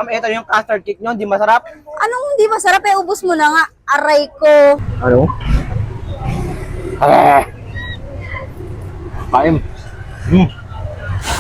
Ma'am, ito yung custard cake nyo, hindi masarap. Anong hindi masarap eh? Ubus mo na nga. Aray ko. Ano? Kain.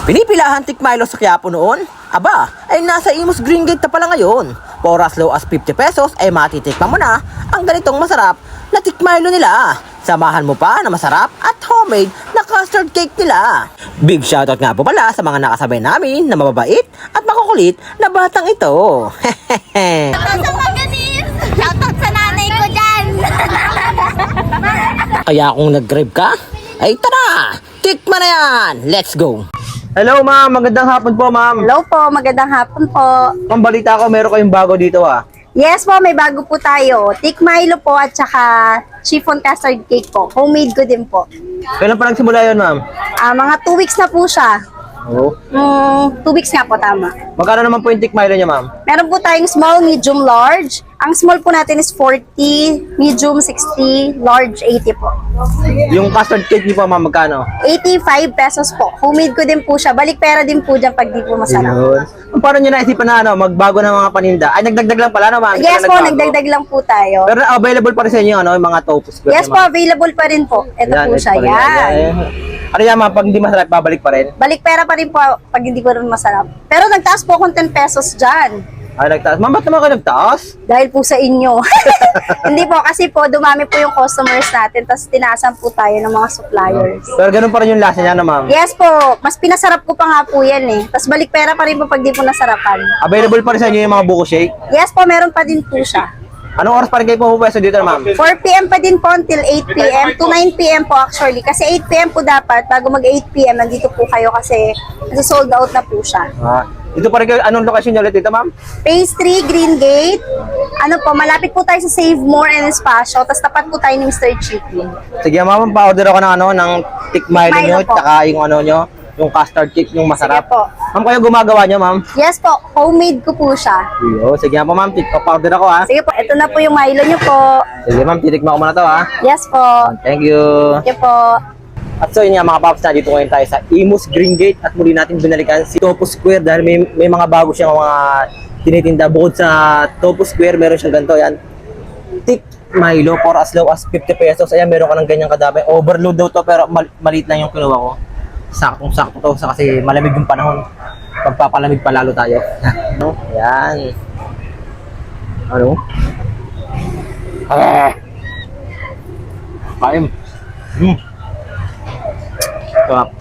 Pinipilahan tikmilo sa Quiapo noon? Aba, ay nasa Imus Green Gate na pala ngayon. For as low as 50 pesos ay matitikman mo na ang ganitong masarap na tikmilo nila. Samahan mo pa na masarap at homemade na custard cake nila. Big shoutout nga po pala sa mga nakasabay namin na mababait at makukulit na batang ito. Shoutout sa maganis! Shoutout sa nanay ko dyan! Kaya kung nag-grab ka, ay tara! Tikman na yan! Let's go! Hello ma'am, magandang hapon po ma'am. Hello po, magandang hapon po. Ma'am, balita ko meron kayong bago dito ah. Yes po, may bago po tayo. Thick Milo po at saka chiffon custard cake po. Homemade ko din po. Kailan pa nagsimula yun ma'am? Mga 2 weeks na po siya. Oo. 2 weeks nga po, tama. Magkano naman po yung tikmilo niya ma'am? Meron po tayong small, medium, large. Ang small po natin is 40, medium 60, large 80 po. Yung custard cake niyo po ma'am, magkano? 85 pesos po. Homemade ko din po siya. Balik pera din po dyan pag di po masarap. Yun. Paano nyo naisipan na magbago ng mga paninda? Ay, nagdagdag lang pala no ma'am? Hindi Yes ka po, nagbago. nagdagdag lang po tayo. Pero available pa rin sa inyo yung mga tofu square. Yes po, available pa rin po. Ito po siya. ito pa rin. Yan. Ano yan ma'am, pag hindi masarap, babalik pa rin? Balik pera pa rin po pag hindi ko rin masarap. Pero nagtaas po akong 10 pesos dyan. Ay, nagtaas. Ma'am, ba't naman kayo nagtaas? Dahil po sa inyo. Hindi po, kasi po dumami po yung customers natin, tapos tinaasan po tayo ng mga suppliers. Pero ganun pa rin yung lasa niya na ma'am. Yes po, mas pinasarap ko pa nga po yan eh. Tapos balik pera pa rin po pag di po nasarapan. Available pa rin sa inyo yung mga buko shake. Yes po, meron pa din po siya. Anong oras pa rin kayo pumupwesto dito ma'am? 4 p.m. pa din po until 8 p.m. to 9 p.m. po actually. Kasi 8 p.m. po dapat, bago mag 8 p.m. nandito po kayo kasi sold out na po siya. Dito pa rin kayo, anong lokasyon niyo ulit dito ma'am? Phase 3, Green Gate. Ano po, malapit po tayo sa Save More and Espasyo. Tapos tapat po tayo ni Mr. Chicken. Sige ma'am, pa-order ako ng ng tikmilo Milo nyo, po. tsaka yung ano nyo, yung custard cake, yung masarap. Sige po. Ma'am, kayo gumagawa nyo ma'am? Yes po, homemade ko po siya. Sige po ma'am, pa-order ako ha. Sige po, ito na po yung Milo nyo po. Sige ma'am, titikman ko muna to ha. Yes po. Thank you. Sige po. At so yun nga mga paps, na dito ngayon tayo sa Imus Green Gate at muli natin binalikan si Topo Square dahil may mga bago siyang mga tinitinda. Bukod sa Topo Square, meron siyang ganito yan. Thick Milo for as low as 50 pesos. Ayan, meron ka ng ganyang kadami. Overload daw to pero maliit lang yung kinuha ko. Saktong-sakto to kasi malamig yung panahon. Pagpapalamig pa lalo tayo. No? Ayan. Ano? Kain. Sarap.